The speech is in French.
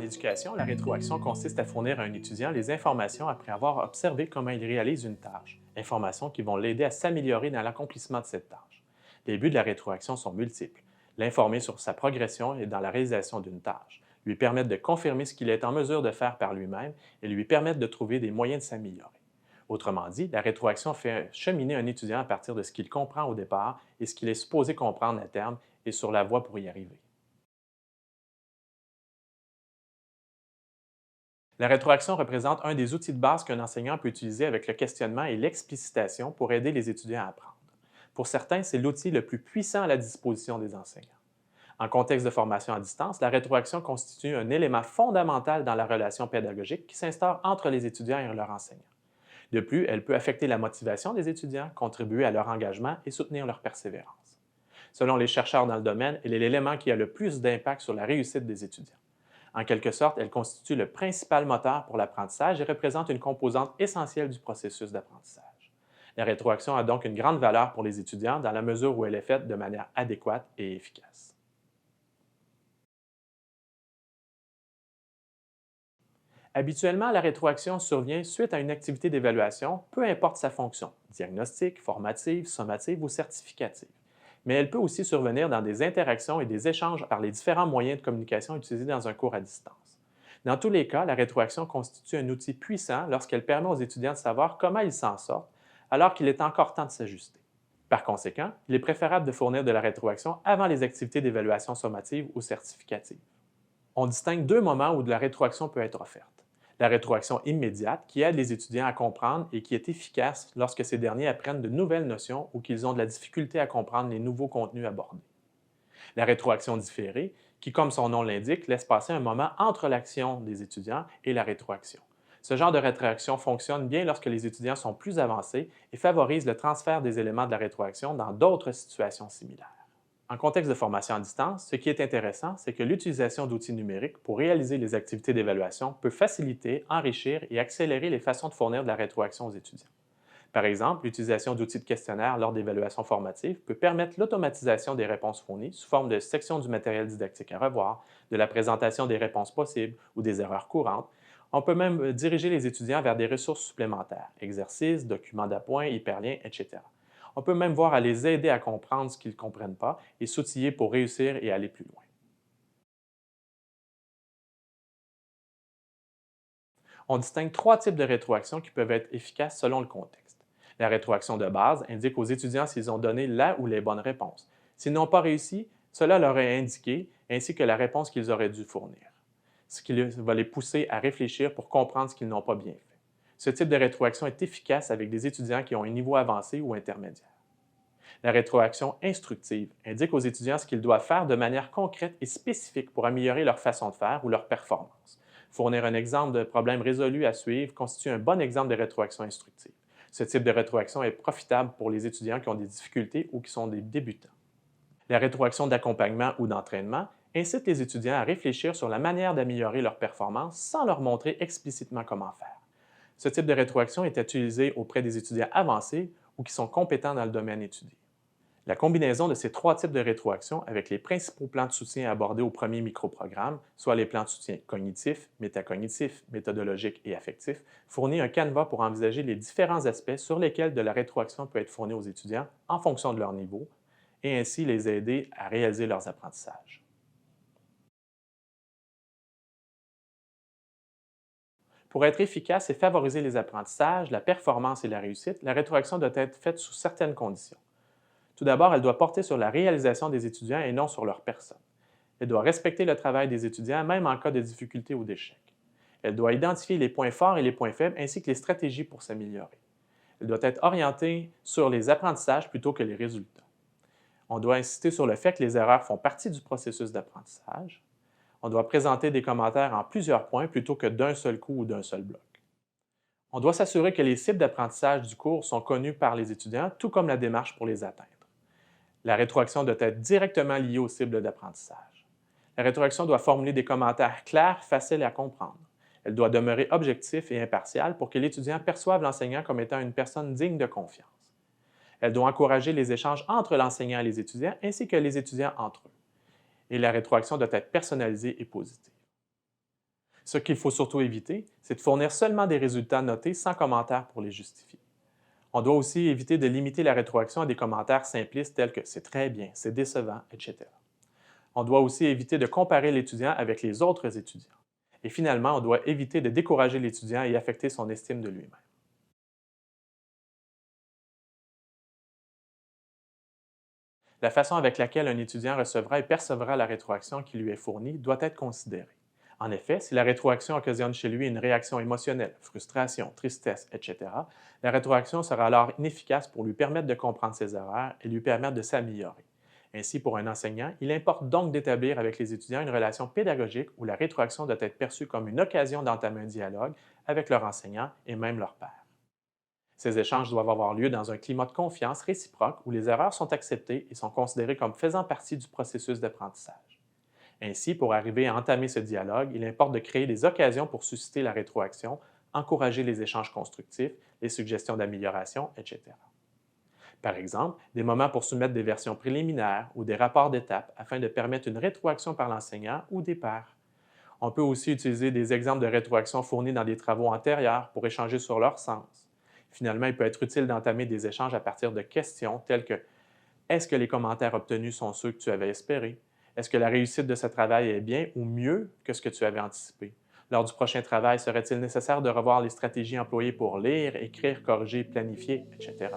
éducation, la rétroaction consiste à fournir à un étudiant les informations après avoir observé comment il réalise une tâche, informations qui vont l'aider à s'améliorer dans l'accomplissement de cette tâche. Les buts de la rétroaction sont multiples. L'informer sur sa progression et dans la réalisation d'une tâche, lui permettre de confirmer ce qu'il est en mesure de faire par lui-même et lui permettre de trouver des moyens de s'améliorer. Autrement dit, la rétroaction fait cheminer un étudiant à partir de ce qu'il comprend au départ et ce qu'il est supposé comprendre à terme et sur la voie pour y arriver. La rétroaction représente un des outils de base qu'un enseignant peut utiliser avec le questionnement et l'explicitation pour aider les étudiants à apprendre. Pour certains, c'est l'outil le plus puissant à la disposition des enseignants. En contexte de formation à distance, la rétroaction constitue un élément fondamental dans la relation pédagogique qui s'instaure entre les étudiants et leurs enseignants. De plus, elle peut affecter la motivation des étudiants, contribuer à leur engagement et soutenir leur persévérance. Selon les chercheurs dans le domaine, elle est l'élément qui a le plus d'impact sur la réussite des étudiants. En quelque sorte, elle constitue le principal moteur pour l'apprentissage et représente une composante essentielle du processus d'apprentissage. La rétroaction a donc une grande valeur pour les étudiants dans la mesure où elle est faite de manière adéquate et efficace. Habituellement, la rétroaction survient suite à une activité d'évaluation, peu importe sa fonction, diagnostique, formative, sommative ou certificative. Mais elle peut aussi survenir dans des interactions et des échanges par les différents moyens de communication utilisés dans un cours à distance. Dans tous les cas, la rétroaction constitue un outil puissant lorsqu'elle permet aux étudiants de savoir comment ils s'en sortent, alors qu'il est encore temps de s'ajuster. Par conséquent, il est préférable de fournir de la rétroaction avant les activités d'évaluation sommative ou certificative. On distingue deux moments où de la rétroaction peut être offerte. La rétroaction immédiate, qui aide les étudiants à comprendre et qui est efficace lorsque ces derniers apprennent de nouvelles notions ou qu'ils ont de la difficulté à comprendre les nouveaux contenus abordés. La rétroaction différée, qui, comme son nom l'indique, laisse passer un moment entre l'action des étudiants et la rétroaction. Ce genre de rétroaction fonctionne bien lorsque les étudiants sont plus avancés et favorise le transfert des éléments de la rétroaction dans d'autres situations similaires. En contexte de formation à distance, ce qui est intéressant, c'est que l'utilisation d'outils numériques pour réaliser les activités d'évaluation peut faciliter, enrichir et accélérer les façons de fournir de la rétroaction aux étudiants. Par exemple, l'utilisation d'outils de questionnaire lors d'évaluations formatives peut permettre l'automatisation des réponses fournies sous forme de sections du matériel didactique à revoir, de la présentation des réponses possibles ou des erreurs courantes. On peut même diriger les étudiants vers des ressources supplémentaires, exercices, documents d'appoint, hyperliens, etc. On peut même voir à les aider à comprendre ce qu'ils ne comprennent pas et s'outiller pour réussir et aller plus loin. On distingue trois types de rétroaction qui peuvent être efficaces selon le contexte. La rétroaction de base indique aux étudiants s'ils ont donné la ou les bonnes réponses. S'ils n'ont pas réussi, cela leur est indiqué ainsi que la réponse qu'ils auraient dû fournir, ce qui va les pousser à réfléchir pour comprendre ce qu'ils n'ont pas bien fait. Ce type de rétroaction est efficace avec des étudiants qui ont un niveau avancé ou intermédiaire. La rétroaction instructive indique aux étudiants ce qu'ils doivent faire de manière concrète et spécifique pour améliorer leur façon de faire ou leur performance. Fournir un exemple de problème résolu à suivre constitue un bon exemple de rétroaction instructive. Ce type de rétroaction est profitable pour les étudiants qui ont des difficultés ou qui sont des débutants. La rétroaction d'accompagnement ou d'entraînement incite les étudiants à réfléchir sur la manière d'améliorer leur performance sans leur montrer explicitement comment faire. Ce type de rétroaction est utilisé auprès des étudiants avancés ou qui sont compétents dans le domaine étudié. La combinaison de ces trois types de rétroaction avec les principaux plans de soutien abordés au premier microprogramme, soit les plans de soutien cognitifs, métacognitifs, méthodologiques et affectifs, fournit un canevas pour envisager les différents aspects sur lesquels de la rétroaction peut être fournie aux étudiants en fonction de leur niveau et ainsi les aider à réaliser leurs apprentissages. Pour être efficace et favoriser les apprentissages, la performance et la réussite, la rétroaction doit être faite sous certaines conditions. Tout d'abord, elle doit porter sur la réalisation des étudiants et non sur leur personne. Elle doit respecter le travail des étudiants, même en cas de difficulté ou d'échec. Elle doit identifier les points forts et les points faibles, ainsi que les stratégies pour s'améliorer. Elle doit être orientée sur les apprentissages plutôt que les résultats. On doit insister sur le fait que les erreurs font partie du processus d'apprentissage. On doit présenter des commentaires en plusieurs points plutôt que d'un seul coup ou d'un seul bloc. On doit s'assurer que les cibles d'apprentissage du cours sont connues par les étudiants, tout comme la démarche pour les atteindre. La rétroaction doit être directement liée aux cibles d'apprentissage. La rétroaction doit formuler des commentaires clairs, faciles à comprendre. Elle doit demeurer objective et impartiale pour que l'étudiant perçoive l'enseignant comme étant une personne digne de confiance. Elle doit encourager les échanges entre l'enseignant et les étudiants, ainsi que les étudiants entre eux. Et la rétroaction doit être personnalisée et positive. Ce qu'il faut surtout éviter, c'est de fournir seulement des résultats notés sans commentaire pour les justifier. On doit aussi éviter de limiter la rétroaction à des commentaires simplistes tels que c'est très bien, c'est décevant, etc. On doit aussi éviter de comparer l'étudiant avec les autres étudiants. Et finalement, on doit éviter de décourager l'étudiant et affecter son estime de lui-même. La façon avec laquelle un étudiant recevra et percevra la rétroaction qui lui est fournie doit être considérée. En effet, si la rétroaction occasionne chez lui une réaction émotionnelle, frustration, tristesse, etc., la rétroaction sera alors inefficace pour lui permettre de comprendre ses erreurs et lui permettre de s'améliorer. Ainsi, pour un enseignant, il importe donc d'établir avec les étudiants une relation pédagogique où la rétroaction doit être perçue comme une occasion d'entamer un dialogue avec leur enseignant et même leur père. Ces échanges doivent avoir lieu dans un climat de confiance réciproque où les erreurs sont acceptées et sont considérées comme faisant partie du processus d'apprentissage. Ainsi, pour arriver à entamer ce dialogue, il importe de créer des occasions pour susciter la rétroaction, encourager les échanges constructifs, les suggestions d'amélioration, etc. Par exemple, des moments pour soumettre des versions préliminaires ou des rapports d'étape afin de permettre une rétroaction par l'enseignant ou des pairs. On peut aussi utiliser des exemples de rétroaction fournis dans des travaux antérieurs pour échanger sur leur sens. Finalement, il peut être utile d'entamer des échanges à partir de questions telles que est-ce que les commentaires obtenus sont ceux que tu avais espérés? Est-ce que la réussite de ce travail est bien ou mieux que ce que tu avais anticipé? Lors du prochain travail, serait-il nécessaire de revoir les stratégies employées pour lire, écrire, corriger, planifier, etc.?